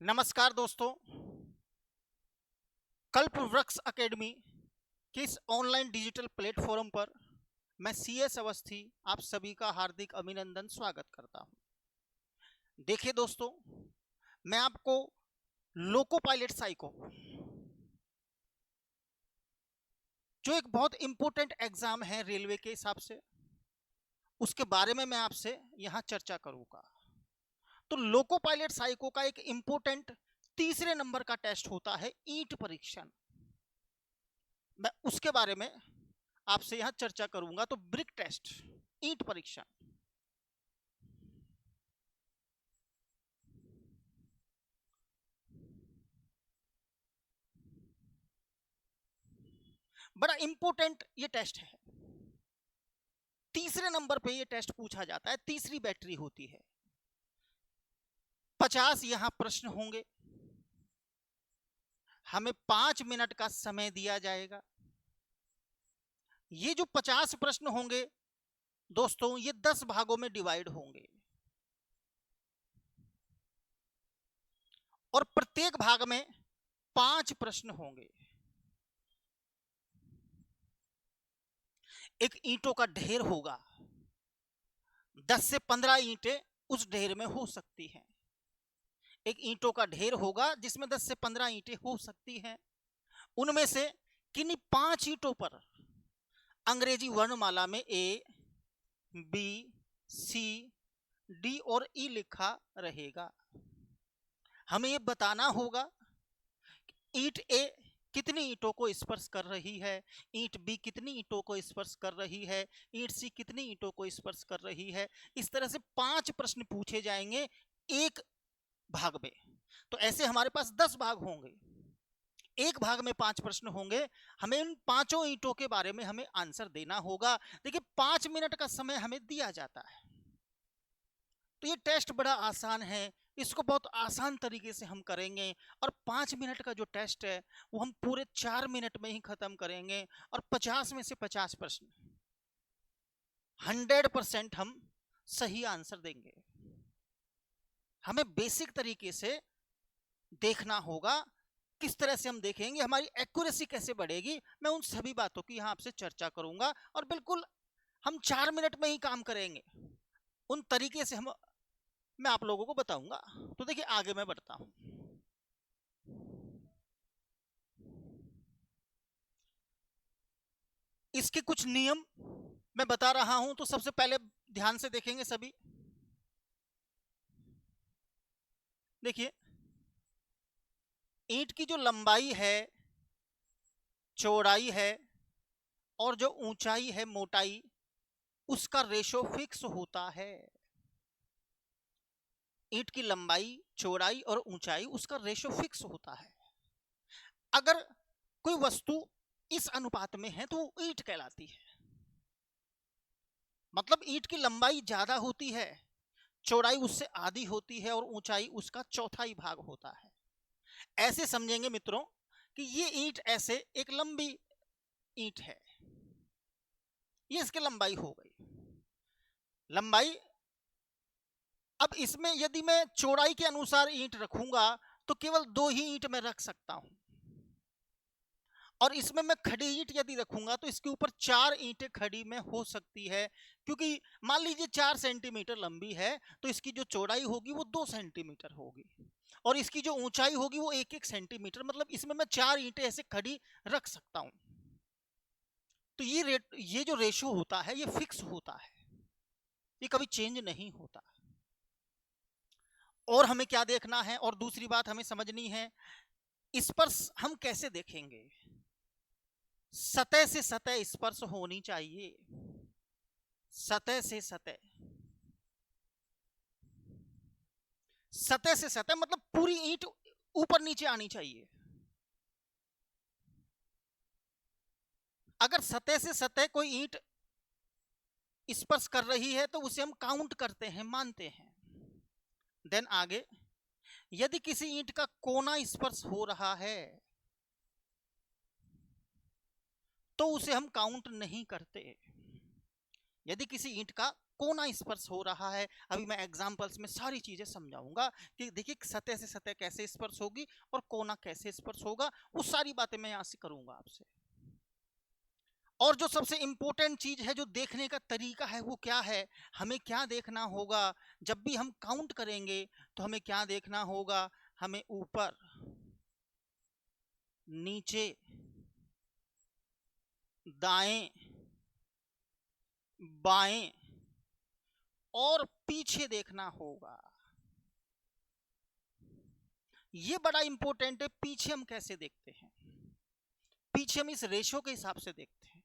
नमस्कार दोस्तों। कल्प वृक्ष एकेडमी के इस ऑनलाइन डिजिटल प्लेटफॉर्म पर मैं CS अवस्थी आप सभी का हार्दिक अभिनंदन स्वागत करता हूं। देखिए दोस्तों, मैं आपको लोको पायलट साइको जो एक बहुत इंपॉर्टेंट एग्जाम है रेलवे के हिसाब से, उसके बारे में मैं आपसे यहां चर्चा करूंगा। तो लोको पायलट साइको का एक इंपॉर्टेंट तीसरे नंबर का टेस्ट होता है ईंट परीक्षण। मैं उसके बारे में आपसे यहां चर्चा करूंगा। तो ब्रिक टेस्ट, ईंट परीक्षण। बड़ा इंपॉर्टेंट ये टेस्ट है। तीसरे नंबर पे ये टेस्ट पूछा जाता है। तीसरी बैटरी होती है। 50 यहां प्रश्न होंगे। हमें 5 मिनट का समय दिया जाएगा। ये जो 50 प्रश्न होंगे दोस्तों, ये 10 भागों में डिवाइड होंगे और प्रत्येक भाग में 5 प्रश्न होंगे। एक ईंटों का ढेर होगा। 10 से 15 ईंटें उस ढेर में हो सकती हैं। एक ईंटों का ढेर होगा जिसमें 10 से 15 ईंटें हो सकती हैं। उनमें से किन्हीं 5 ईंटों पर अंग्रेजी वर्णमाला में ए, बी, सी, डी और ई लिखा रहेगा। हमें यह बताना होगा ईंट ए कितनी ईंटों को स्पर्श कर रही है, ईंट बी कितनी ईंटों को स्पर्श कर रही है, ईंट सी कितनी ईंटों को स्पर्श कर रही है। इस तरह से 5 प्रश्न पूछे जाएंगे एक भाग में। तो ऐसे हमारे पास 10 भाग होंगे। एक भाग में 5 प्रश्न होंगे। हमें इन पांचों ईंटों के बारे में हमें आंसर देना होगा। देखिए, 5 मिनट का समय हमें दिया जाता है। तो ये टेस्ट बड़ा आसान है। इसको बहुत आसान तरीके से हम करेंगे और 5 मिनट का जो टेस्ट है वो हम पूरे 4 मिनट में ही खत्म करेंगे। और 50 में से 50 प्रश्न 100% हम सही आंसर देंगे। हमें बेसिक तरीके से देखना होगा। किस तरह से हम देखेंगे, हमारी एक्यूरेसी कैसे बढ़ेगी, मैं उन सभी बातों की यहाँ आपसे चर्चा करूंगा। और बिल्कुल हम 4 मिनट में ही काम करेंगे। उन तरीके से हम मैं आप लोगों को बताऊंगा। तो देखिए, आगे मैं बढ़ता हूं। इसके कुछ नियम मैं बता रहा हूं। तो सबसे पहले ध्यान से देखेंगे सभी। देखिए, ईंट की जो लंबाई है, चौड़ाई है और जो ऊंचाई है, मोटाई, उसका रेशो फिक्स होता है। ईंट की लंबाई, चौड़ाई और ऊंचाई, उसका रेशो फिक्स होता है। अगर कोई वस्तु इस अनुपात में है तो वो ईंट कहलाती है। मतलब ईंट की लंबाई ज्यादा होती है, चौड़ाई उससे आधी होती है और ऊंचाई उसका चौथाई भाग होता है। ऐसे समझेंगे मित्रों कि ये ईंट ऐसे एक लंबी ईंट है। ये इसकी लंबाई हो गई। लंबाई। अब इसमें यदि मैं चौड़ाई के अनुसार ईंट रखूंगा तो केवल 2 ही ईंट मैं रख सकता हूं। और इसमें मैं खड़ी ईंट यदि रखूंगा तो इसके ऊपर 4 ईंटें खड़ी में हो सकती है। क्योंकि मान लीजिए 4 सेंटीमीटर लंबी है तो इसकी जो चौड़ाई होगी वो 2 सेंटीमीटर होगी और इसकी जो ऊंचाई होगी वो 1-1 सेंटीमीटर। मतलब इसमें मैं 4 ईंटें ऐसे खड़ी रख सकता हूं। तो ये जो रेशो होता है ये फिक्स होता है, ये कभी चेंज नहीं होता। और हमें क्या देखना है, और दूसरी बात हमें समझनी है, स्पर्श हम कैसे देखेंगे। सतह से सतह स्पर्श होनी चाहिए। सतह से सतह, सतह से सतह मतलब पूरी ईंट ऊपर नीचे आनी चाहिए। अगर सतह से सतह कोई ईंट स्पर्श कर रही है तो उसे हम काउंट करते हैं, मानते हैं। देन आगे, यदि किसी ईंट का कोना स्पर्श हो रहा है तो उसे हम काउंट नहीं करते। यदि किसी ईंट का कोना स्पर्श हो रहा है। अभी मैं एग्जांपल्स में सारी चीजें समझाऊंगा कि देखिए सतह से सतह कैसे स्पर्श होगी और कोना कैसे स्पर्श होगा, वो सारी बातें मैं यहाँ से करूंगा आपसे। और जो सबसे इंपॉर्टेंट चीज है, जो देखने का तरीका है, वो क्या है, हमें क्या देखना होगा जब भी हम काउंट करेंगे, तो हमें क्या देखना होगा, हमें ऊपर, नीचे, दाएं, बाएं और पीछे देखना होगा। ये बड़ा इंपॉर्टेंट है। पीछे हम कैसे देखते हैं, पीछे हम इस रेशो के हिसाब से देखते हैं,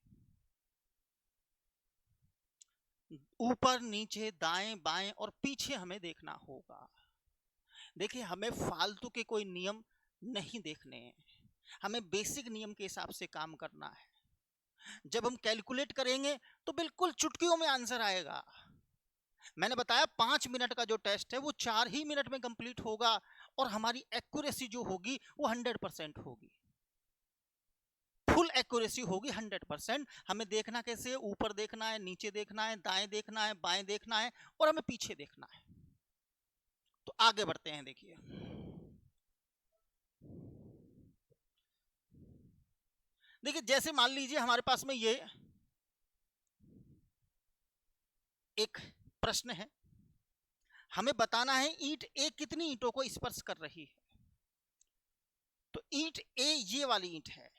ऊपर, नीचे, दाएं, बाएं और पीछे हमें देखना होगा। देखिए हमें फालतू के कोई नियम नहीं देखने हैं, हमें बेसिक नियम के हिसाब से काम करना है। जब हम कैलकुलेट करेंगे तो बिल्कुल चुटकियों में आंसर आएगा। मैंने बताया 5 मिनट का जो टेस्ट है वो 4 ही मिनट में कंप्लीट होगा और हमारी एक्यूरेसी जो होगी वो 100% होगी, फुल एक्यूरेसी होगी 100%। हमें देखना कैसे है, ऊपर देखना है, नीचे देखना है, दाएं देखना है, बाएं देखना है और हमें पीछे देखना है। तो आगे बढ़ते हैं। देखिए देखिए जैसे मान लीजिए हमारे पास में ये एक प्रश्न है, हमें बताना है ईंट ए कितनी ईंटों को स्पर्श कर रही है। तो ईंट ए ये वाली ईंट है,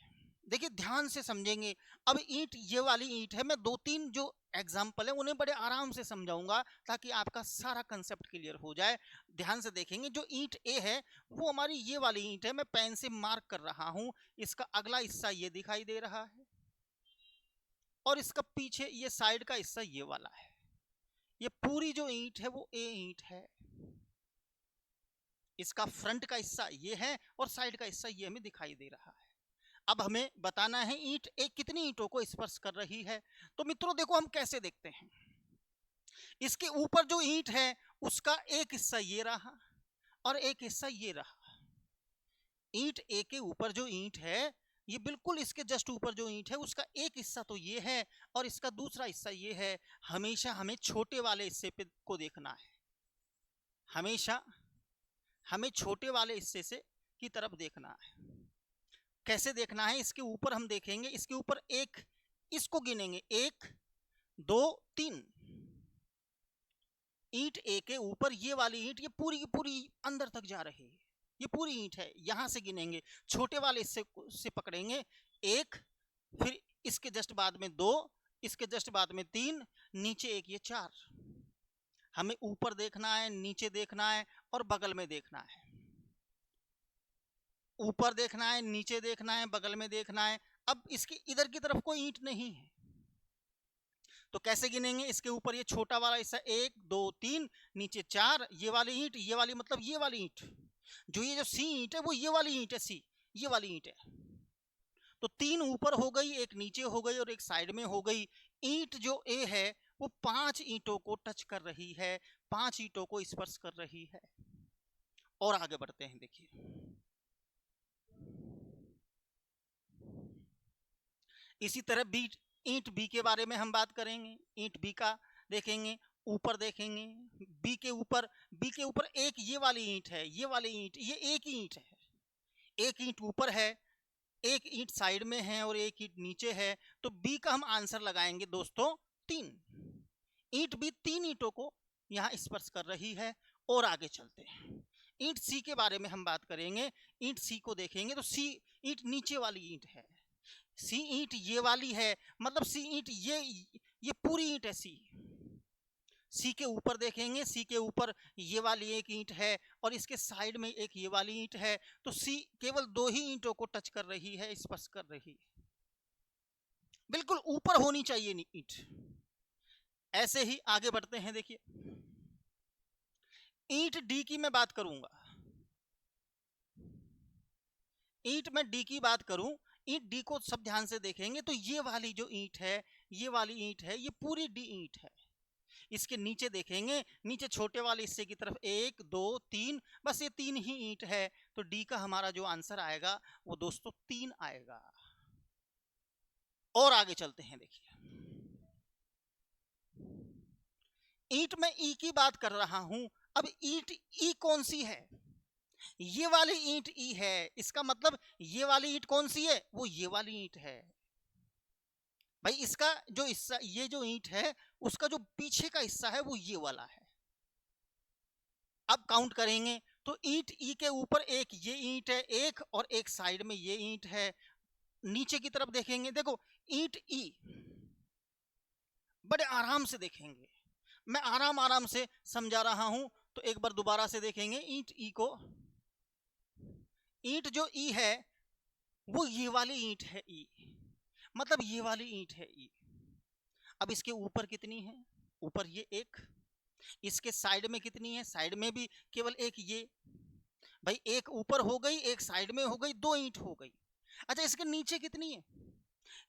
देखिए ध्यान से समझेंगे। अब ईंट ये वाली ईंट है, मैं 2-3 जो एग्जाम्पल है उन्हें बड़े आराम से समझाऊंगा ताकि आपका सारा कंसेप्ट क्लियर हो जाए। ध्यान से देखेंगे, जो ईंट ए है वो हमारी ये वाली ईंट है, मैं पेन से मार्क कर रहा हूं। इसका अगला हिस्सा ये दिखाई दे रहा है और इसका पीछे ये साइड का हिस्सा ये वाला है। ये पूरी जो ईंट है वो ए ईंट है, इसका फ्रंट का हिस्सा ये है और साइड का हिस्सा ये हमें दिखाई दे रहा है। अब हमें बताना है ईंट एक कितनी ईंटों को स्पर्श कर रही है। तो मित्रों देखो हम कैसे देखते हैं, इसके ऊपर जो ईंट है उसका एक हिस्सा ये रहा और एक हिस्सा ये रहा। ईंट ए के ऊपर जो ईंट है, ये बिल्कुल इसके जस्ट ऊपर जो ईंट है उसका एक हिस्सा तो ये है और इसका दूसरा हिस्सा ये है। हमेशा हमें छोटे वाले हिस्से पे को देखना है, हमेशा हमें छोटे वाले हिस्से से की तरफ देखना है। कैसे देखना है, इसके ऊपर हम देखेंगे, इसके ऊपर एक, इसको गिनेंगे 1 2 3। ईंट ए के ऊपर ये वाली ईंट ये पूरी की पूरी अंदर तक जा रही है, ये पूरी ईंट है। यहां से गिनेंगे, छोटे वाले हिस्से से पकड़ेंगे 1, फिर इसके जस्ट बाद में 2, इसके जस्ट बाद में 3, नीचे एक, ये 4। हमें ऊपर देखना है, नीचे देखना है और बगल में देखना है। ऊपर देखना है, नीचे देखना है, बगल में देखना है। अब इसकी इधर की तरफ कोई ईंट नहीं है, तो कैसे गिनेंगे, इसके ऊपर ये छोटा वाला हिस्सा 1 2 3, नीचे 4, ये वाली ईंट, ये वाली मतलब ये वाली ईंट, जो ये जो सी ईंट है वो ये वाली ईंट है, सी ये वाली ईंट है। तो 3 ऊपर हो गई, एक नीचे हो गई और एक साइड में हो गई। ईंट जो ए है वो 5 ईंटों को टच कर रही है, 5 ईंटों को स्पर्श कर रही है। और आगे बढ़ते हैं। देखिए इसी तरह बी, ईंट बी के बारे में हम बात करेंगे। ईंट बी का देखेंगे, ऊपर देखेंगे, बी के ऊपर, बी के ऊपर एक ये वाली ईंट है, ये वाली ईंट, ये एक ही ईंट है, एक ईंट ऊपर है, एक ईंट साइड में है और एक ईंट नीचे है। तो बी का हम आंसर लगाएंगे दोस्तों 3। ईंट बी 3 ईंटों को यहाँ स्पर्श कर रही है। और आगे चलते हैं, ईंट सी के बारे में हम बात करेंगे। ईंट सी को देखेंगे तो सी ईंट नीचे वाली ईंट है, सी ईंट ये वाली है, मतलब सी ईंट ये पूरी ईंट है। सी, सी के ऊपर देखेंगे, सी के ऊपर ये वाली एक ईंट है और इसके साइड में एक ये वाली ईंट है। तो सी केवल 2 ही ईंटों को टच कर रही है, स्पर्श कर रही है, बिल्कुल ऊपर होनी चाहिए ईंट। ऐसे ही आगे बढ़ते हैं। देखिए ईंट डी की मैं बात करूंगा, ईंट में डी की बात करूं, ईंट डी को सब ध्यान से देखेंगे तो ये वाली जो ईंट है, ये वाली ईंट है, ये पूरी डी ईंट है। इसके नीचे देखेंगे, नीचे छोटे वाले हिस्से की तरफ 1 2 3, बस ये 3 ही ईंट है। तो डी का हमारा जो आंसर आएगा वो दोस्तों 3 आएगा। और आगे चलते हैं। देखिए ईंट में ई की बात कर रहा हूं। अब ईंट ई कौन सी है? ये वाली ईंट ई है, इसका मतलब ये वाली ईंट कौन सी है? वो ये वाली ईंट है भाई। इसका जो हिस्सा, ये जो ईंट है उसका जो पीछे का हिस्सा है वो ये वाला है। अब काउंट करेंगे तो ईंट ई के ऊपर एक ये ईंट है, एक और एक साइड में ये ईंट है। नीचे की तरफ देखेंगे, देखो ईंट ई, बड़े आराम से देखेंगे, मैं आराम आराम से समझा रहा हूं। तो एक बार दोबारा से देखेंगे ईंट ई को। ईंट जो ई है वो ये वाली ईंट है ई, मतलब ये वाली ईंट है ई। अब इसके ऊपर कितनी है? ऊपर ये एक। इसके साइड में कितनी है? साइड में भी केवल एक ये। भाई एक ऊपर हो गई, एक साइड में हो गई, दो ईंट हो गई। अच्छा इसके नीचे कितनी है?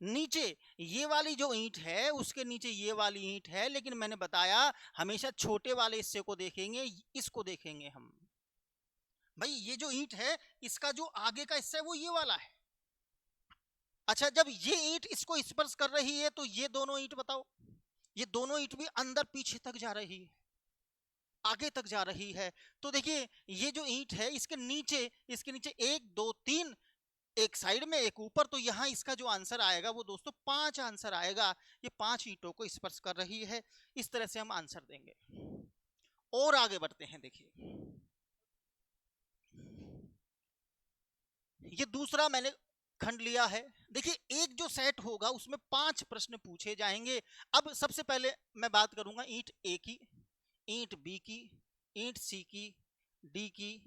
नीचे ये वाली जो ईंट है उसके नीचे ये वाली ईंट है, लेकिन मैंने बताया हमेशा छोटे वाले हिस्से को देखेंगे, इसको देखेंगे हम। भाई ये जो ईंट है इसका जो आगे का हिस्सा है वो ये वाला है। अच्छा जब ये ईंट इसको स्पर्श कर रही है तो ये दोनों ईंट बताओ, ये दोनों ईंट भी अंदर पीछे तक जा रही है, आगे तक जा रही है। तो देखिए ये जो ईंट है इसके नीचे, इसके नीचे एक दो तीन, एक साइड में एक ऊपर, तो यहाँ इसका जो आंसर आएगा वो दोस्तों 5 आंसर आएगा। ये 5 ईंटों को स्पर्श कर रही है। इस तरह से हम आंसर देंगे। और आगे बढ़ते हैं। देखिए ये दूसरा मैंने खंड लिया है। देखिए एक जो सेट होगा उसमें 5 प्रश्न पूछे जाएंगे। अब सबसे पहले मैं बात करूंगा ईंट ए की, ईंट बी की, ईंट सी की, डी की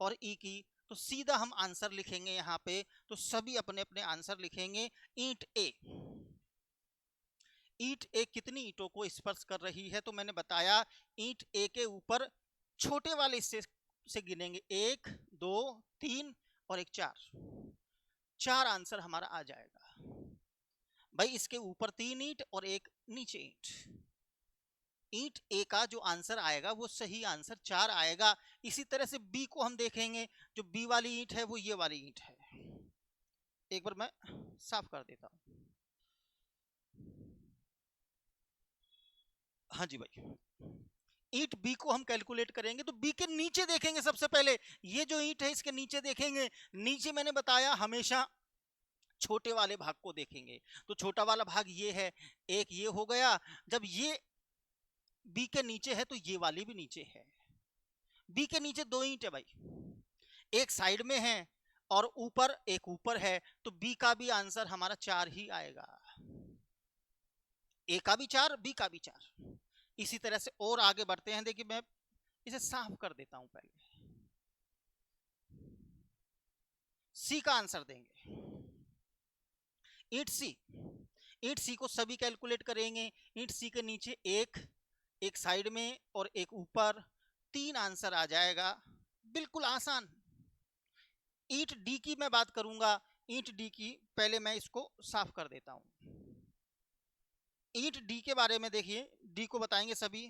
और ई की। तो सीधा हम आंसर लिखेंगे यहाँ पे। तो सभी अपने अपने आंसर लिखेंगे। ईंट ए, ईंट ए कितनी ईंटों को स्पर्श कर रही है? तो मैंने बताया ईंट ए के ऊपर छोटे वाले हिस्से से गिनेंगे, 1 2 3 और एक 4, 4 आंसर हमारा आ जाएगा। भाई इसके ऊपर 3 ईंट और एक नीचे ईंट। ईंट ए का जो आंसर आएगा वो सही आंसर 4 आएगा। इसी तरह से बी को हम देखेंगे। जो बी वाली ईंट है वो ये वाली ईंट है। एक बार मैं साफ कर देता हूं। हाँ जी भाई, ईंट बी को हम कैलकुलेट करेंगे तो बी के नीचे देखेंगे। सबसे पहले ये जो ईंट है इसके नीचे देखेंगे। नीचे मैंने बताया हमेशा छोटे वाले भाग को देखेंगे। तो छोटा वाला भाग ये है, एक ये हो गया। जब ये बी के नीचे है तो ये वाली भी नीचे है। बी के नीचे 2 ईंट है भाई, एक साइड में है और ऊपर एक ऊपर है। तो बी का भी आंसर हमारा 4 ही आएगा। ए का भी 4, बी का भी 4। इसी तरह से और आगे बढ़ते हैं। देखिए मैं इसे साफ कर देता हूं पहले। सी का आंसर देंगे ईंट सी। ईंट सी को सभी कैलकुलेट करेंगे। ईंट सी के नीचे एक साइड में और एक ऊपर, 3 आंसर आ जाएगा। बिल्कुल आसान। ईंट डी की मैं बात करूंगा। ईंट डी की पहले मैं इसको साफ कर देता हूं। ईंट डी के बारे में देखिए, डी को बताएंगे सभी।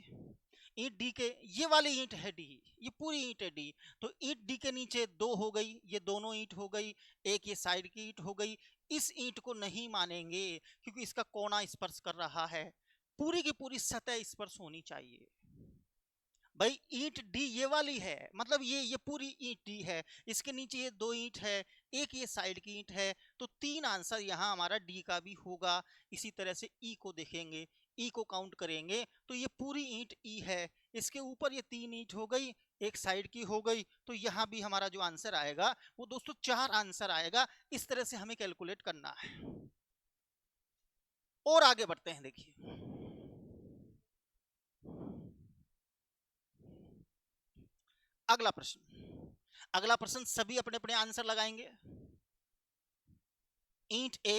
ईंट डी के ये वाली ईंट है डी, ये पूरी ईंट है डी। तो ईंट डी के नीचे 2 हो गई, ये दोनों ईंट हो गई, एक ये साइड की ईंट हो गई। इस ईंट को नहीं मानेंगे क्योंकि इसका कोना स्पर्श कर रहा है। पूरी की पूरी सतह स्पर्श होनी चाहिए। भाई ईंट डी ये वाली है, मतलब ये पूरी ईंट डी है। इसके नीचे ये 2 ईंट है, एक ये साइड की ईंट है। तो 3 आंसर यहाँ हमारा डी का भी होगा। इसी तरह से ई को देखेंगे, ई को काउंट करेंगे तो ये पूरी ईंट ई है। इसके ऊपर ये 3 ईंट हो गई, एक साइड की हो गई। तो यहाँ भी हमारा जो आंसर आएगा वो दोस्तों 4 आंसर आएगा। इस तरह से हमें कैलकुलेट करना है। और आगे बढ़ते हैं। देखिए अगला प्रश्न, अगला प्रश्न सभी अपने अपने आंसर लगाएंगे। ईंट ए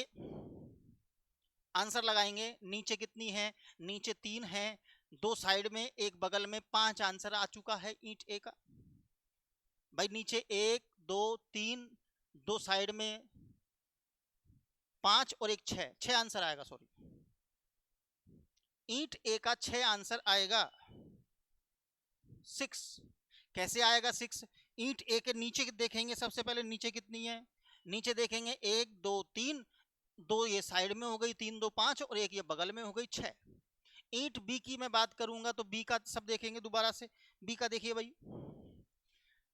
आंसर लगाएंगे। नीचे कितनी है? नीचे 3 है, 2 साइड में, एक बगल में, 5 आंसर आ चुका है ईंट ए का। भाई नीचे 1 2 3, 2 साइड में 5 और एक 6, 6 आंसर आएगा। सॉरी, ईंट ए का 6 आंसर आएगा। 6 कैसे आएगा? 6 ईंट ए के नीचे देखेंगे। सबसे पहले नीचे कितनी है? नीचे देखेंगे 1 2 3, 2 ये साइड में हो गई, 3 2 5 और एक ये बगल में हो गई 6। ईंट बी की मैं बात करूंगा तो बी का सब देखेंगे दोबारा से। बी का देखिए भाई,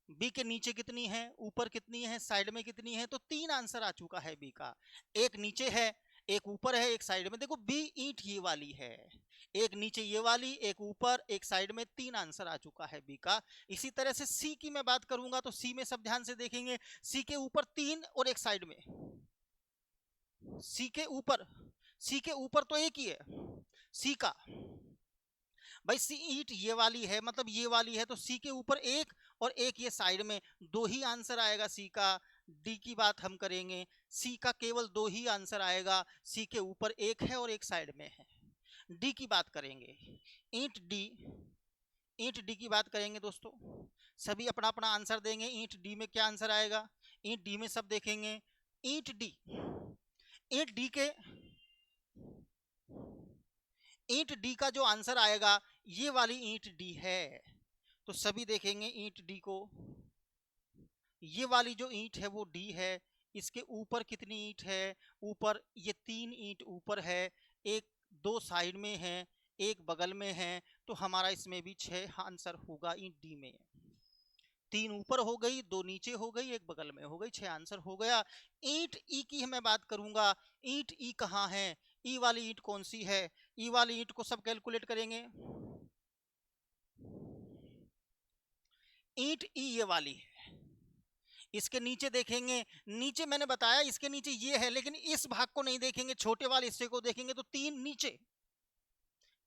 बी के नीचे कितनी है, ऊपर कितनी है, साइड में कितनी है, तो 3 आंसर आ चुका है बी का। एक नीचे है, एक ऊपर है, एक साइड में। देखो बी ईंट ये वाली है, एक नीचे ये वाली, एक ऊपर, एक साइड में, 3 आंसर आ चुका है बी का। इसी तरह से सी की मैं बात करूंगा तो सी में सब ध्यान से देखेंगे, सी के ऊपर 3 और एक साइड में। सी के ऊपर, सी के ऊपर तो एक ही है सी का भाई, सी ईट ये वाली है, मतलब ये वाली है, तो सी के ऊपर एक और एक ये साइड में, 2 ही आंसर आएगा सी का। डी की बात हम करेंगे, सी का केवल 2 ही आंसर आएगा, सी के ऊपर एक है और एक साइड में है। डी की बात करेंगे, ईंट डी, ईंट डी की बात करेंगे दोस्तों, सभी अपना अपना आंसर देंगे। ईंट डी में क्या आंसर आएगा, ईंट डी में सब देखेंगे। ईंट डी, ईंट डी के, ईंट डी का जो आंसर आएगा ये वाली ईंट डी है, तो सभी देखेंगे ईंट डी को। ये वाली जो ईंट है वो डी है। इसके ऊपर कितनी ईंट है, ऊपर ये 3 ईंट ऊपर है, एक 2 साइड में है, एक बगल में है, तो हमारा इसमें भी 6 आंसर होगा ईंट डी में। 3 ऊपर हो गई, 2 नीचे हो गई, एक बगल में हो गई, 6 आंसर हो गया। ईंट ई की मैं बात करूंगा, ईंट ई कहाँ है, ई वाली ईंट कौन सी है, ई वाली ईंट को सब कैलकुलेट करेंगे। ईंट ई ये वाली है, इसके नीचे देखेंगे, नीचे मैंने बताया इसके नीचे ये है, लेकिन इस भाग को नहीं देखेंगे, छोटे वाले हिस्से को देखेंगे, तो 3 नीचे,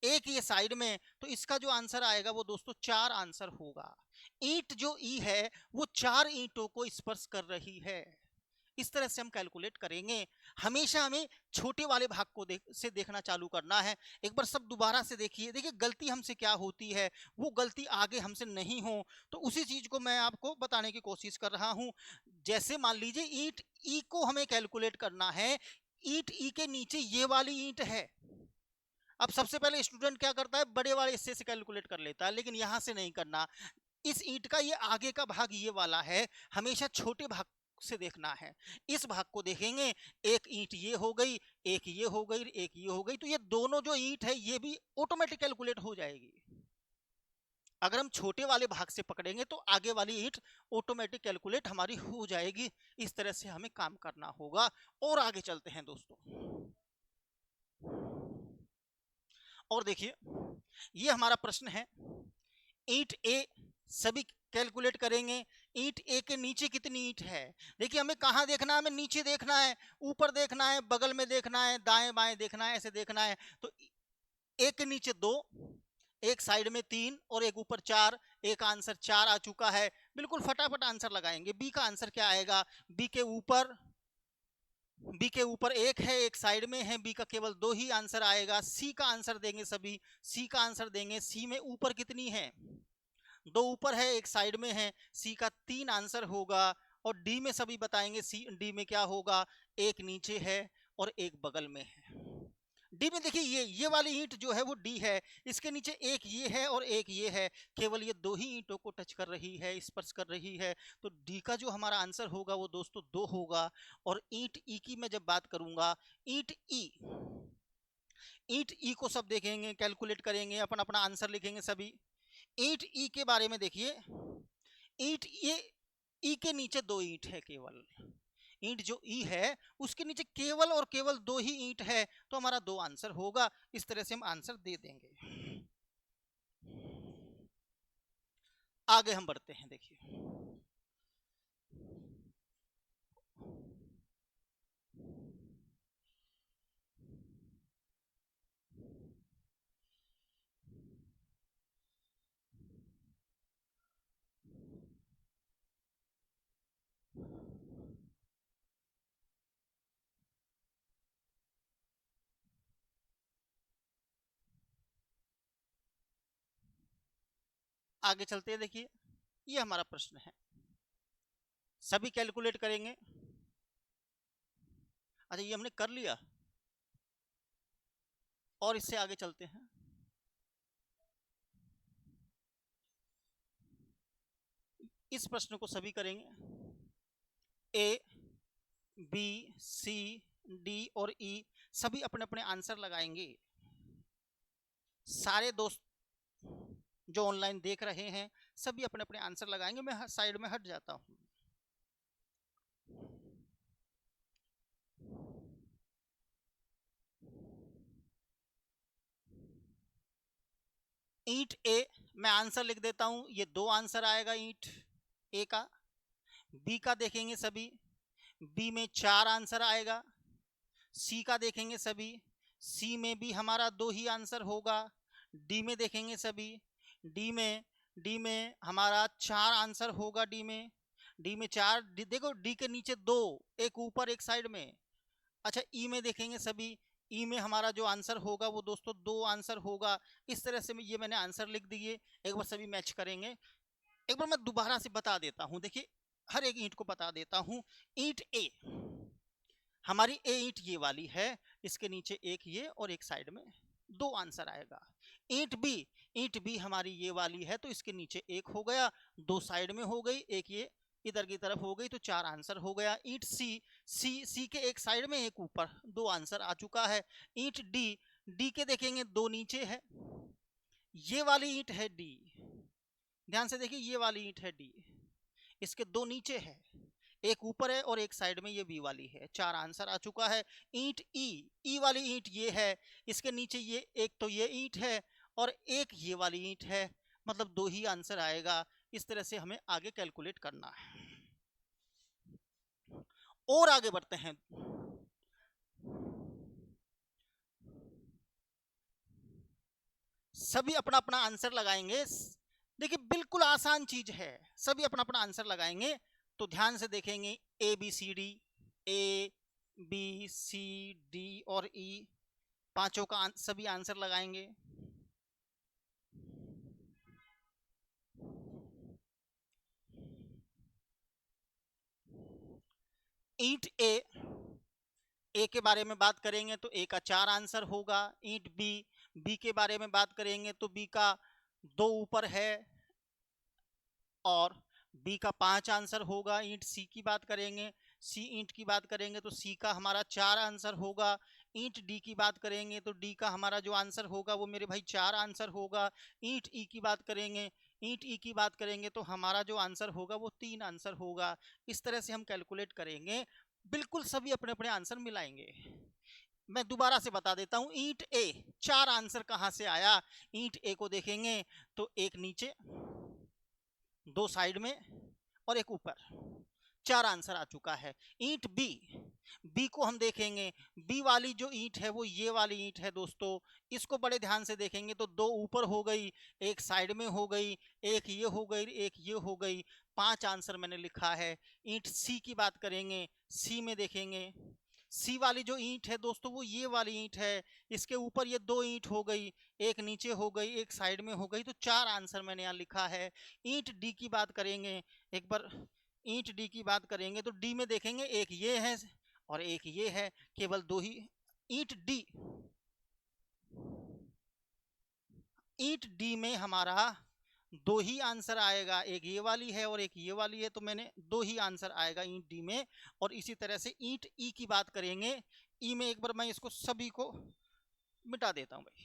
एक ये साइड में, तो इसका जो आंसर आएगा वो दोस्तों 4 आंसर होगा। ईंट जो ई है वो 4 ईंटों को स्पर्श कर रही है। इस तरह से हम कैलकुलेट करेंगे। हमेशा हमें छोटे वाले भाग को से देखना चालू करना है। एक बार सब दोबारा से देखिए, देखिए गलती हमसे क्या होती है, वो गलती आगे हमसे नहीं हो, तो उसी चीज को मैं आपको बताने की कोशिश कर रहा हूं। जैसे मान लीजिए ईंट ई को हमें कैलकुलेट करना है, ईंट ई के नीचे ये वाली ईंट है। अब सबसे पहले स्टूडेंट क्या करता है, बड़े वाले हिस्से से कैलकुलेट कर लेता है, लेकिन यहां से नहीं करना। इस ईंट का ये आगे का भाग ये वाला है, हमेशा छोटे भाग से देखना है। इस भाग को देखेंगे, एक ईंट ये हो गई, एक ये हो गई, एक ये हो गई, तो ये दोनों जो ईंट है ये भी ऑटोमेटिक कैलकुलेट हो जाएगी। अगर हम छोटे वाले भाग से पकड़ेंगे तो आगे वाली ईंट ऑटोमेटिक कैलकुलेट हमारी हो जाएगी। इस तरह से हमें काम करना होगा। और आगे चलते हैं दोस्तों, और देखिए ये हमारा प्रश्न है, ईंट ए सभी कैलकुलेट करेंगे। ईंट ए के नीचे कितनी ईंट है, देखिए हमें कहाँ देखना है, हमें नीचे देखना है, ऊपर देखना है, बगल में देखना है, दाएं बाएं देखना है, ऐसे देखना है। तो ए के नीचे 2, एक साइड में 3 और एक ऊपर 4, एक आंसर 4 आ चुका है। बिल्कुल फटाफट आंसर लगाएंगे। बी का आंसर क्या आएगा, बी के ऊपर, बी के ऊपर एक है, एक साइड में है, बी का केवल 2 ही आंसर आएगा। सी का आंसर देंगे सभी, सी का आंसर देंगे। सी में ऊपर कितनी है, 2 ऊपर है, एक साइड में है, सी का 3 आंसर होगा। और डी में सभी बताएंगे, सी डी में क्या होगा, एक नीचे है और एक बगल में है। डी में देखिए ये वाली ईंट जो है वो डी है, इसके नीचे एक ये है और एक ये है, केवल ये 2 ही ईंटों को टच कर रही है, स्पर्श कर रही है। तो डी का जो हमारा आंसर होगा वो दोस्तों 2 होगा। और ईंट ई की मैं जब बात करूंगा, ईंट ई, ईंट ई को सब देखेंगे, कैलकुलेट करेंगे, अपना अपना आंसर लिखेंगे सभी। ईंट ई के बारे में देखिए, ईंट ये ई के नीचे 2 ईंट है केवल, ईंट जो ई है उसके नीचे केवल और केवल 2 ही ईंट है, तो हमारा 2 आंसर होगा। इस तरह से हम आंसर दे देंगे। आगे हम बढ़ते हैं, देखिए आगे चलते हैं। देखिए ये हमारा प्रश्न है, सभी कैलकुलेट करेंगे। अच्छा ये हमने कर लिया, और इससे आगे चलते हैं। इस प्रश्न को सभी करेंगे, ए बी सी डी और ई सभी अपने अपने आंसर लगाएंगे। सारे दोस्त जो ऑनलाइन देख रहे हैं सभी अपने अपने आंसर लगाएंगे, मैं साइड में हट जाता हूं। ईंट ए, मैं आंसर लिख देता हूं, ये 2 आंसर आएगा ईंट ए का। बी का देखेंगे सभी, बी में 4 आंसर आएगा। सी का देखेंगे सभी, सी में भी हमारा 2 ही आंसर होगा। डी में देखेंगे सभी, डी में डी में हमारा 4 आंसर होगा। डी में 4, देखो डी के नीचे 2, एक ऊपर एक साइड में। अच्छा, ई में देखेंगे सभी, ई में हमारा जो आंसर होगा वो दोस्तों 2 आंसर होगा। इस तरह से ये मैंने आंसर लिख दिए। एक बार सभी मैच करेंगे। एक बार मैं दोबारा से बता देता हूं, देखिए हर एक ईंट को बता देता हूं। ईंट ए, हमारी ए ईंट ये वाली है, इसके नीचे एक ये और एक साइड में 2 आंसर आएगा। ईंट बी हमारी ये वाली है, तो इसके नीचे एक हो गया, 2 साइड में हो गई, एक ये इधर की तरफ हो गई, तो 4 आंसर हो गया। ईंट सी के एक साइड में एक ऊपर, 2 आंसर आ चुका है। ईंट डी के देखेंगे 2 नीचे है, ये वाली ईंट है डी, ध्यान से देखिए ये वाली ईंट है डी, इसके 2 नीचे है, एक ऊपर है और एक साइड में ये बी वाली है। 4 आंसर आ चुका है। ईंट ई वाली ईंट ये है, इसके नीचे ये एक तो ये ईंट है और एक ये वाली ईंट है, मतलब 2 ही आंसर आएगा। इस तरह से हमें आगे कैलकुलेट करना है। और आगे बढ़ते हैं। सभी अपना अपना आंसर लगाएंगे। देखिए बिल्कुल आसान चीज है, सभी अपना अपना आंसर लगाएंगे। तो ध्यान से देखेंगे, A B C D, A B C D और ई, पांचों का सभी आंसर लगाएंगे। ईंट ए के बारे में बात करेंगे तो ए का 4 आंसर होगा। ईंट बी के बारे में बात करेंगे तो बी का 2 ऊपर है और बी का 5 आंसर होगा। ईंट सी की बात करेंगे, सी ईंट की बात करेंगे तो सी का हमारा 4 आंसर होगा। ईंट डी की बात करेंगे तो डी का हमारा जो आंसर होगा वो मेरे भाई 4 आंसर होगा। ईंट ई की बात करेंगे, ईंट ई की बात करेंगे तो हमारा जो आंसर होगा वो 3 आंसर होगा। इस तरह से हम कैलकुलेट करेंगे, बिल्कुल सभी अपने अपने आंसर मिलाएंगे। मैं दोबारा से बता देता हूं, ईंट ए 4 आंसर कहां से आया। ईंट ए को देखेंगे तो एक नीचे, 2 साइड में और एक ऊपर, 4 आंसर आ चुका है। ईंट बी को हम देखेंगे, बी वाली जो ईंट है वो ये वाली ईंट है दोस्तों। इसको बड़े ध्यान से देखेंगे तो 2 ऊपर हो गई, एक साइड में हो गई, एक ये हो गई, एक ये हो गई, 5 आंसर मैंने लिखा है। ईंट सी की बात करेंगे, सी में देखेंगे, सी वाली जो ईंट है दोस्तों वो ये वाली ईंट है, इसके ऊपर ये 2 ईंट हो गई, एक नीचे हो गई, एक साइड में हो गई, तो 4 आंसर मैंने यहाँ लिखा है। ईंट डी की बात करेंगे, एक बार ईंट डी की बात करेंगे तो डी में देखेंगे एक ये है और एक ये है, केवल 2 ही। ईंट डी में हमारा 2 ही आंसर आएगा, एक ये वाली है और एक ये वाली है, तो मैंने 2 ही आंसर आएगा ईंट डी में। और इसी तरह से ईंट ई की बात करेंगे, ई में एक बार मैं इसको सभी को मिटा देता हूं भाई।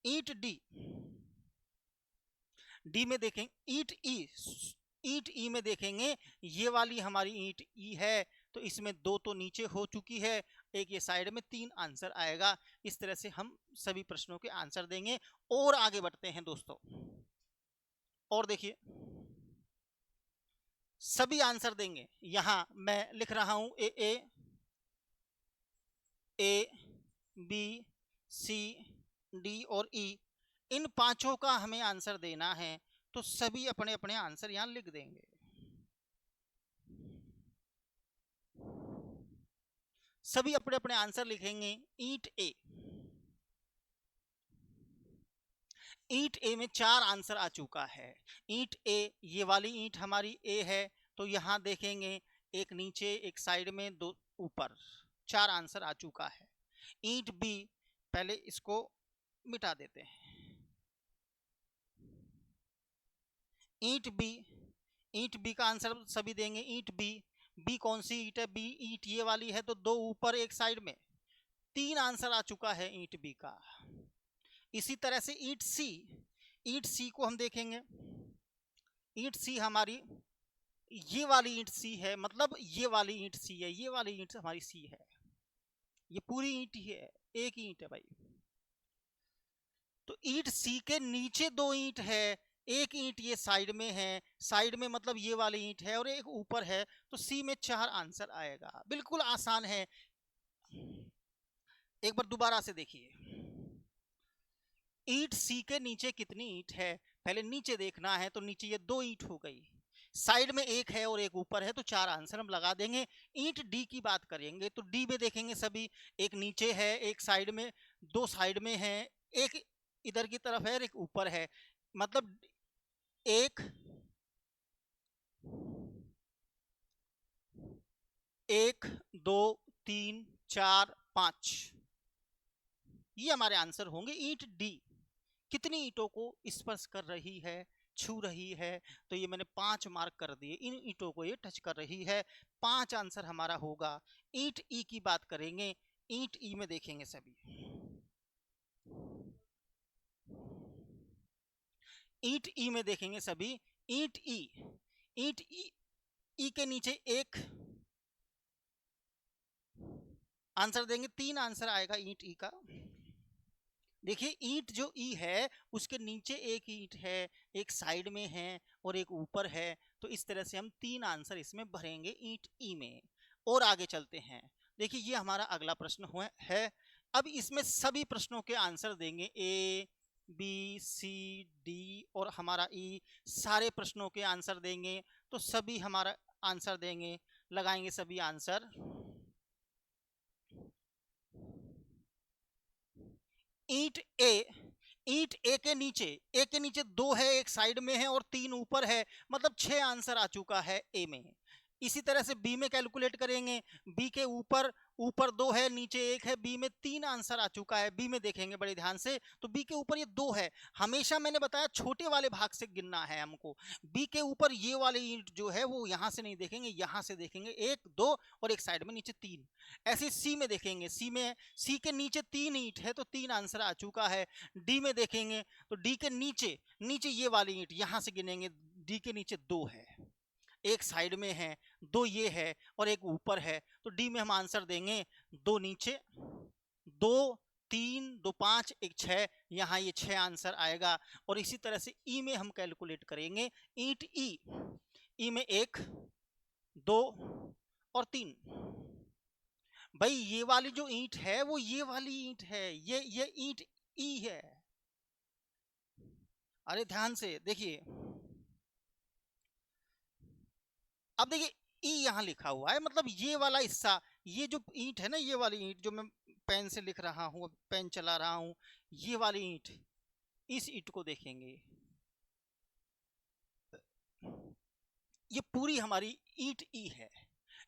ईंट डी में देखें, ईंट ई में देखेंगे, ये वाली हमारी ईंट ई है, तो इसमें 2 तो नीचे हो चुकी है, एक ये साइड में, 3 आंसर आएगा। इस तरह से हम सभी प्रश्नों के आंसर देंगे। और आगे बढ़ते हैं दोस्तों, और देखिए सभी आंसर देंगे। यहां मैं लिख रहा हूं ए बी सी डी और ई, इन पांचों का हमें आंसर देना है, तो सभी अपने अपने आंसर यहां लिख देंगे। सभी अपने अपने आंसर लिखेंगे। ईंट ए में 4 आंसर आ चुका है। ईंट ए, ये वाली ईंट हमारी ए है, तो यहां देखेंगे एक नीचे, एक साइड में, 2 ऊपर, 4 आंसर आ चुका है। ईंट बी, पहले इसको मिटा देते हैं। ईंट बी का आंसर सभी देंगे। ईंट बी कौन सी ईंट है, बी ईंट ये वाली है, तो 2 ऊपर एक साइड में, 3 आंसर आ चुका है ईंट बी का। इसी तरह से ईंट सी को हम देखेंगे। ईंट सी हमारी ये वाली ईंट सी है, मतलब ये वाली ईंट सी है, ये वाली ईंट हमारी सी है, ये पूरी ईंट ही है, एक ईंट है भाई। तो ईंट सी के नीचे 2 ईंट है, एक ईंट ये साइड में है, साइड में मतलब ये वाली ईंट है, और एक ऊपर है, तो सी में 4 आंसर आएगा। बिल्कुल आसान है। एक बार दोबारा से देखिए, ईंट सी के नीचे कितनी ईंट है, पहले नीचे देखना है। तो नीचे ये 2 ईंट हो गई, साइड में एक है और एक ऊपर है, तो 4 आंसर हम लगा देंगे। ईंट डी की बात करेंगे तो डी में देखेंगे सभी, एक नीचे है, एक साइड में, 2 साइड में है, एक इधर की तरफ है और एक ऊपर है, मतलब 1 1 2 3 4 5, ये हमारे आंसर होंगे। ईंट डी कितनी ईंटों को स्पर्श कर रही है, छू रही है, तो ये मैंने 5 मार्क कर दिए, इन ईंटों को ये टच कर रही है, 5 आंसर हमारा होगा। ईंट ई की बात करेंगे, ईंट ई में देखेंगे सभी, ईंट ई में देखेंगे सभी, ईंट ई के नीचे एक आंसर देंगे, 3 आंसर आएगा ईंट ई का। देखिए ईंट जो ई है उसके नीचे एक ईंट है, एक साइड में है और एक ऊपर है, तो इस तरह से हम 3 आंसर इसमें भरेंगे ईंट ई में। और आगे चलते हैं, देखिए ये हमारा अगला प्रश्न हुआ है। अब इसमें सभी प्रश्नों के आंसर देंगे, ए बी सी डी और हमारा ई, सारे प्रश्नों के आंसर देंगे, तो सभी हमारा आंसर देंगे, लगाएंगे सभी आंसर। ईंट ए के नीचे 2 है, एक साइड में है और 3 ऊपर है, मतलब 6 आंसर आ चुका है ए में। इसी तरह से बी में कैलकुलेट करेंगे, बी के ऊपर 2 है, नीचे 1 है, बी में 3 आंसर आ चुका है। बी में देखेंगे बड़े ध्यान से, तो बी के ऊपर ये 2 है, हमेशा मैंने बताया छोटे वाले भाग से गिनना है हमको। बी के ऊपर ये वाली ईंट जो है वो यहां से नहीं देखेंगे, यहां से देखेंगे, 1 2 और एक साइड में नीचे 3। ऐसे सी में देखेंगे, सी के नीचे 3 ईंट है, तो 3 आंसर आ चुका है। डी में देखेंगे तो डी के नीचे ये वाली ईंट यहां से गिनेंगे, डी के नीचे 2 है, एक साइड में है, 2 ये है और एक ऊपर है, तो डी में हम आंसर देंगे 2 नीचे, 2 3 2 5 1 6, यहाँ ये 6 आंसर आएगा। और इसी तरह से ई में हम कैलकुलेट करेंगे, ईंट ई में 1 2 और 3। भाई ये वाली जो ईंट है वो ये वाली ईंट है, ये ईंट ई है। अरे ध्यान से देखिए, अब देखिए ई यहां लिखा हुआ है, मतलब ये वाला हिस्सा, ये जो ईंट है ना, ये वाली ईंट जो मैं पेन से लिख रहा हूं, पेन चला रहा हूं, ये वाली ईंट, इस ईंट को देखेंगे, ये पूरी हमारी ईंट ई है।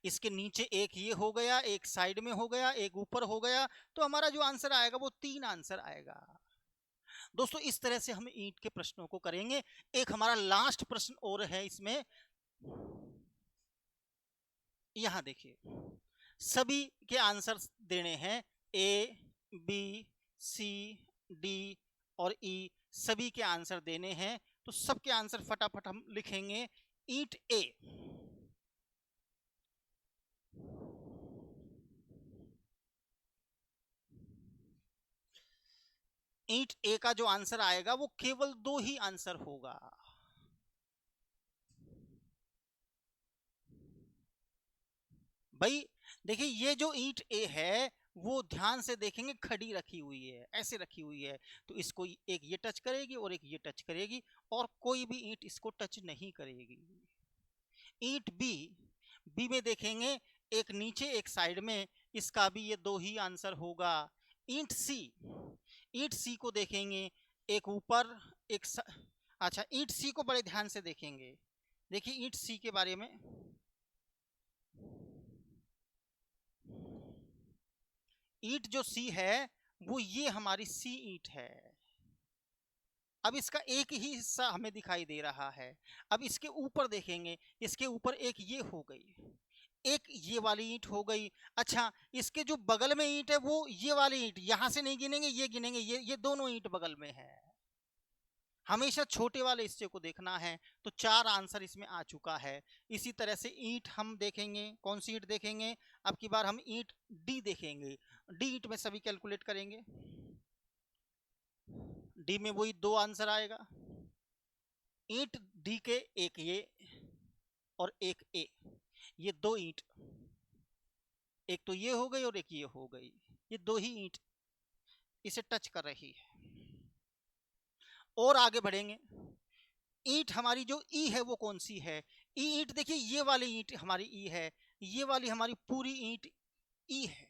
इसके नीचे एक ये हो गया, एक साइड में हो गया, एक ऊपर हो गया, तो हमारा जो आंसर आएगा वो 3 आंसर आएगा। दोस्तों इस तरह से हम ईंट के प्रश्नों को करेंगे। एक हमारा लास्ट प्रश्न और है इसमें, यहां देखिए सभी के आंसर देने हैं, ए बी सी डी और ई, सभी के आंसर देने हैं, तो सबके आंसर फटाफट हम लिखेंगे। ईंट ए का जो आंसर आएगा वो केवल 2 ही आंसर होगा। भाई देखिए ये जो ईंट ए है वो ध्यान से देखेंगे खड़ी रखी हुई है, ऐसे रखी हुई है, तो इसको एक ये टच करेगी और एक ये टच करेगी, और कोई भी ईंट इसको टच नहीं करेगी। ईंट बी में देखेंगे, एक नीचे एक साइड में, इसका भी ये 2 ही आंसर होगा। ईंट सी को देखेंगे, एक ऊपर अच्छा ईंट सी को बड़े ध्यान से देखेंगे, देखिए ईंट सी के बारे में, ईंट जो सी है वो ये हमारी सी ईंट है। अब इसका एक ही हिस्सा हमें दिखाई दे रहा है। अब इसके ऊपर देखेंगे, इसके ऊपर एक ये हो गई, एक ये वाली ईंट हो गई। अच्छा, इसके जो बगल में ईंट है वो ये वाली ईंट, यहां से नहीं गिनेंगे, ये गिनेंगे, ये दोनों ईंट बगल में है। हमेशा छोटे वाले हिस्से को देखना है। तो 4 आंसर इसमें आ चुका है। इसी तरह से ईंट हम देखेंगे, कौन सी ईंट देखेंगे, अब की बार हम ईंट डी देखेंगे। डी ईंट में सभी कैलकुलेट करेंगे। डी में वही 2 आंसर आएगा। ईंट डी के एक ये और एक ए, ये 2 ईंट, एक तो ये हो गई और एक ये हो गई, ये 2 ही ईंट इसे टच कर रही है। और आगे बढ़ेंगे। ईंट हमारी जो ई है वो कौन सी है, ई ईंट देखिए, ये वाली ईंट हमारी ई है, ये वाली हमारी पूरी ईंट ई है।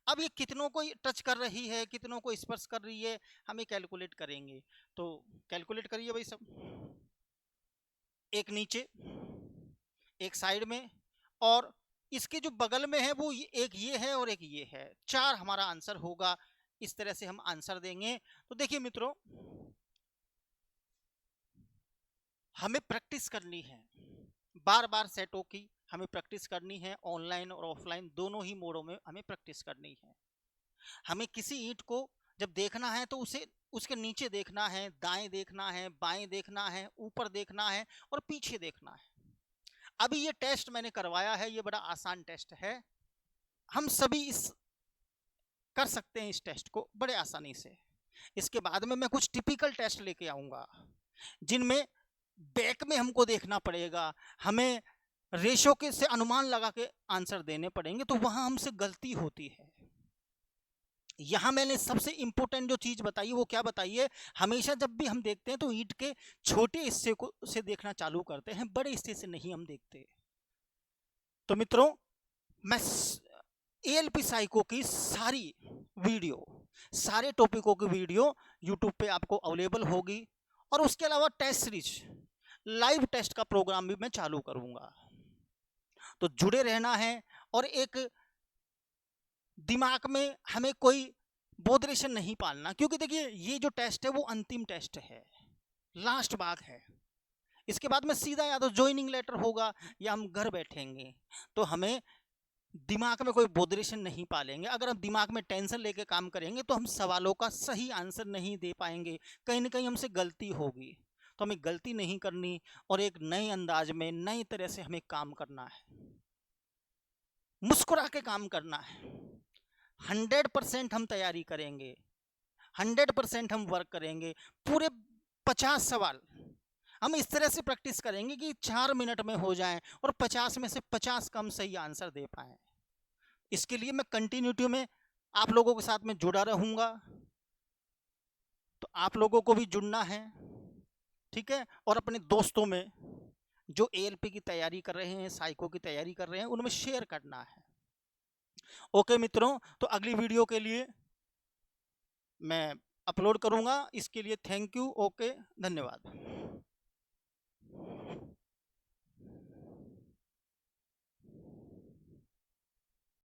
अब ये कितनों को टच कर रही है, कितनों को स्पर्श कर रही है, हमें कैलकुलेट करेंगे। तो कैलकुलेट करिए भाई सब। एक नीचे, एक साइड में, और इसके जो बगल में है वो एक ये है और एक ये है। 4 हमारा आंसर होगा। इस तरह से हम आंसर देंगे। तो देखिए मित्रों, हमें प्रैक्टिस करनी है, बार बार सेटों की हमें प्रैक्टिस करनी है। ऑनलाइन और ऑफलाइन दोनों ही मोडों में हमें प्रैक्टिस करनी है। हमें किसी ईंट को जब देखना है तो उसे उसके नीचे देखना है, दाएं देखना है, बाएं देखना है, ऊपर देखना है और पीछे देखना है। अभी ये टेस्ट मैंने करवाया है, ये बड़ा आसान टेस्ट है। हम सभी इस कर सकते हैं इस टेस्ट को बड़े आसानी से। इसके बाद में मैं कुछ टिपिकल टेस्ट लेके आऊंगा जिनमें बैक में हमको देखना पड़ेगा, हमें रेशो के से अनुमान लगा के आंसर देने पड़ेंगे, तो वहां हमसे गलती होती है। यहां मैंने सबसे इंपॉर्टेंट जो चीज बताई वो क्या बताई है, हमेशा जब भी हम देखते हैं तो ईंट के छोटे हिस्से को से देखना चालू करते हैं, बड़े हिस्से से नहीं हम देखते। तो मित्रों, मैं एएलपी साइको की सारी वीडियो, सारे टॉपिकों की वीडियो यूट्यूब पे आपको अवेलेबल होगी। और उसके अलावा टेस्ट सीरीज, लाइव टेस्ट का प्रोग्राम भी मैं चालू करूंगा। तो जुड़े रहना है। और एक दिमाग में हमें कोई बोधरेशन नहीं पालना, क्योंकि देखिए ये जो टेस्ट है वो अंतिम टेस्ट है, लास्ट भाग है। इसके बाद में सीधा या तो ज्वाइनिंग लेटर होगा या हम घर बैठेंगे। तो हमें दिमाग में कोई बोधरेशन नहीं पालेंगे। अगर हम दिमाग में टेंशन लेके काम करेंगे तो हम सवालों का सही आंसर नहीं दे पाएंगे, कहीं ना कहीं हमसे गलती होगी। तो हमें गलती नहीं करनी और एक नए अंदाज में, नई तरह से हमें काम करना है, मुस्कुरा के काम करना है। 100% हम तैयारी करेंगे, 100% हम वर्क करेंगे। पूरे 50 सवाल हम इस तरह से प्रैक्टिस करेंगे कि 4 मिनट में हो जाएं और 50 में से 50 कम सही आंसर दे पाएं। इसके लिए मैं कंटिन्यूटी में आप लोगों के साथ में जुड़ा रहूंगा। तो आप लोगों को भी जुड़ना है, ठीक है। और अपने दोस्तों में जो एएलपी की तैयारी कर रहे हैं, साइको की तैयारी कर रहे हैं, उनमें शेयर करना है। ओके मित्रों, तो अगली वीडियो के लिए मैं अपलोड करूंगा। इसके लिए थैंक यू। ओके, धन्यवाद।